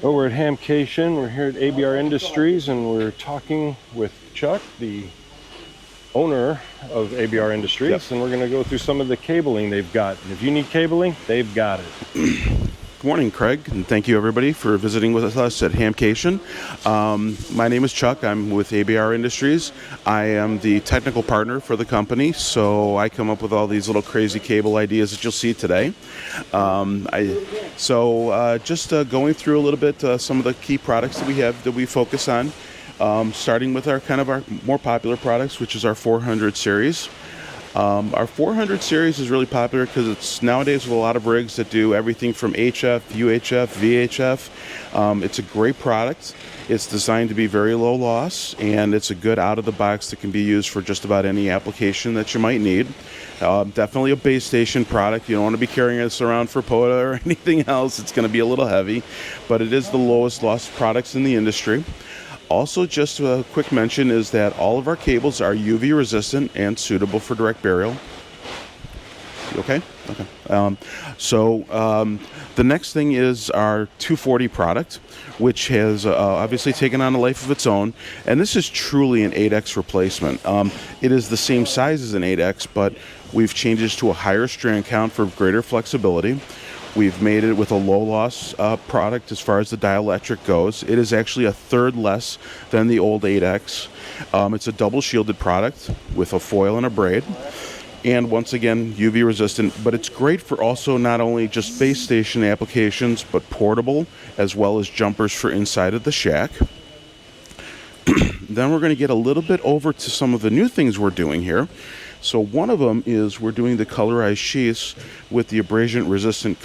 Well, we're at Hamvention. We're here at ABR Industries, and we're talking with Chuck, the owner of ABR Industries, Yep. and we're going to go through some of the cabling they've got. And if you need cabling, they've got it. Good morning, Craig, and thank you everybody for visiting with us at Hamvention. My name is Chuck. I'm with ABR Industries. I am the technical partner for the company, so I come up with all these little crazy cable ideas that you'll see today. Just going through a little bit some of the key products that we have that we focus on, starting with our more popular products, which is our 400 series. Our 400 series is really popular because it's nowadays with a lot of rigs that do everything from HF, UHF, VHF. It's a great product. It's designed to be very low loss, and it's a good out of the box that can be used for just about any application that you might need. Definitely a base station product. You don't want to be carrying this around for POTA or anything else. It's going to be a little heavy, but it is the lowest loss products in the industry. Also, just a quick mention is that all of our cables are UV resistant and suitable for direct burial. Okay? Okay. The next thing is our 240 product, which has obviously taken on a life of its own. And this is truly an 8X replacement. It is the same size as an 8X, but we've changed it to a higher strand count for greater flexibility. We've made it with a low-loss product as far as the dielectric goes. It is actually a third less than the old 8X. It's a double-shielded product with a foil and a braid. And once again, UV resistant, but it's great for also not only just base station applications, but portable, as well as jumpers for inside of the shack. Then we're going to get a little bit over to some of the new things we're doing here. So one of them is we're doing the colorized sheaths with the abrasion-resistant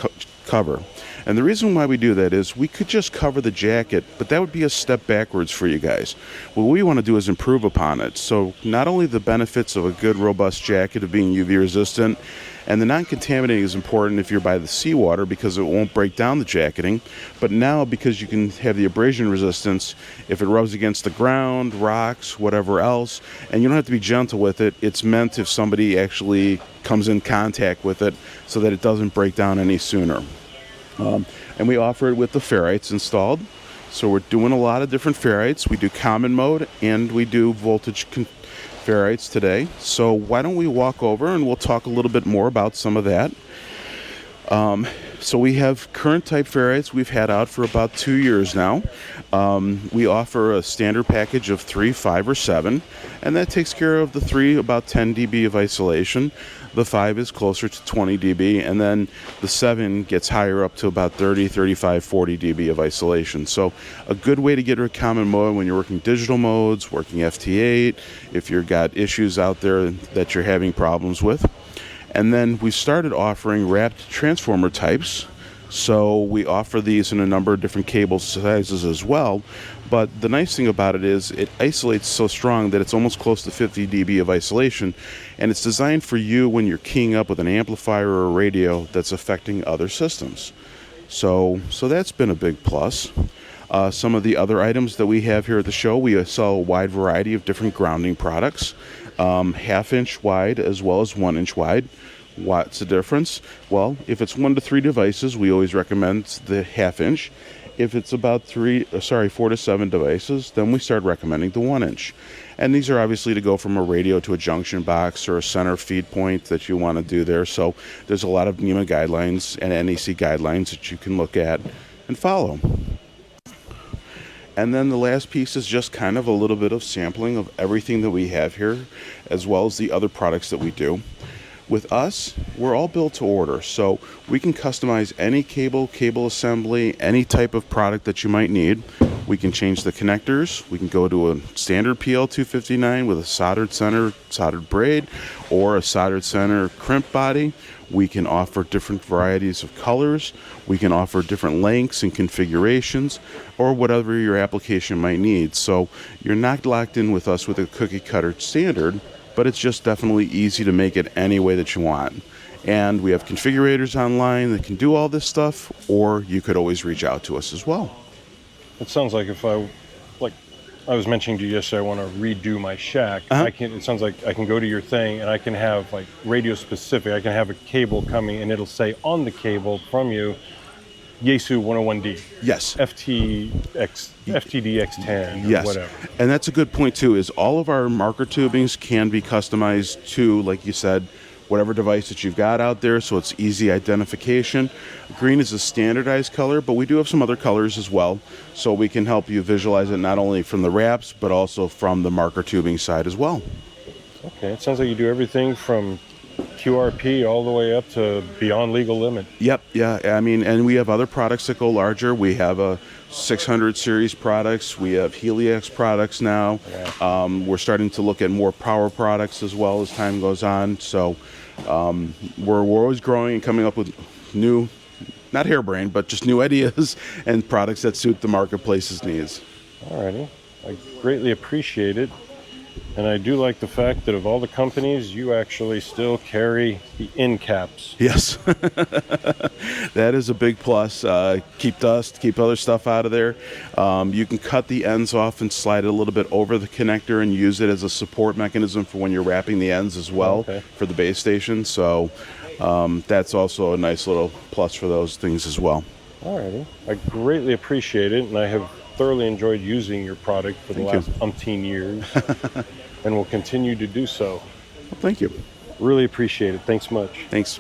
cover. And the reason why we do that is we could just cover the jacket, but that would be a step backwards for you guys. What we want to do is improve upon it. So not only the benefits of a good, robust jacket of being UV resistant, and the non-contaminating is important if you're by the seawater because it won't break down the jacketing, but now because you can have the abrasion resistance, if it rubs against the ground, rocks, whatever else, and you don't have to be gentle with it, it's meant if somebody actually comes in contact with it so that it doesn't break down any sooner. And we offer it with the ferrites installed. So we're doing a lot of different ferrites. We do common mode and we do voltage ferrites today. So why don't we walk over and we'll talk a little bit more about some of that. So we have current type ferrites we've had out for about 2 years now. We offer a standard package of 3, 5, or 7, and that takes care of the 3, about 10 dB of isolation. The 5 is closer to 20 dB, and then the 7 gets higher up to about 30, 35, 40 dB of isolation. So a good way to get a common mode when you're working digital modes, working FT8, if you've got issues out there that you're having problems with. And then we started offering wrapped transformer types. So we offer these in a number of different cable sizes as well. But the nice thing about it is it isolates so strong that it's almost close to 50 dB of isolation. And it's designed for you when you're keying up with an amplifier or a radio that's affecting other systems. So that's been a big plus. Some of the other items that we have here at the show, we sell a wide variety of different grounding products. Half-inch wide as well as 1-inch wide. What's the difference? Well, if it's 1 to 3 devices, we always recommend the half-inch. If it's about 4 to 7 devices, then we start recommending the 1-inch. And these are obviously to go from a radio to a junction box or a center feed point that you want to do there. So there's a lot of NEMA guidelines and NEC guidelines that you can look at and follow. And then the last piece is just kind of a little bit of sampling of everything that we have here, as well as the other products that we do. With us, we're all built to order, so we can customize any cable assembly, any type of product that you might need. We can change the connectors. We can go to a standard PL259 with a soldered center, soldered braid, or a soldered center crimp body. We can offer different varieties of colors. We can offer different lengths and configurations, or whatever your application might need. So you're not locked in with us with a cookie cutter standard, but it's just definitely easy to make it any way that you want. And we have configurators online that can do all this stuff, or you could always reach out to us as well. It sounds like if I was mentioning to you yesterday, I want to redo my shack. It sounds like I can go to your thing and I can have like radio specific. I can have a cable coming and it'll say on the cable from you, Yaesu 101D, Yes. FTDX10, or Yes, whatever. and that's a good point too. Is all of our marker tubings can be customized to, like you said, whatever device that you've got out there, so it's easy identification. Green is a standardized color, but we do have some other colors as well, so we can help you visualize it not only from the wraps, but also from the marker tubing side as well. Okay, it sounds like you do everything from QRP all the way up to beyond legal limit. Yep, yeah, I mean, and we have other products that go larger. We have a 600 series products. We have Helix products now. Yeah. We're starting to look at more power products as well as time goes on. So we're always growing and coming up with new, not harebrained, but just new ideas and products that suit the marketplace's needs. Alrighty, I greatly appreciate it. And I do like the fact that of all the companies, you actually still carry the end caps. Yes, that is a big plus. Keep dust, keep other stuff out of there. You can cut the ends off and slide it a little bit over the connector and use it as a support mechanism for when you're wrapping the ends as well. Okay. For the base station. So that's also a nice little plus for those things as well. Alrighty, I greatly appreciate it, and I have thoroughly enjoyed using your product for the last umpteen years, and will continue to do so. Well, thank you. Really appreciate it. Thanks much. Thanks.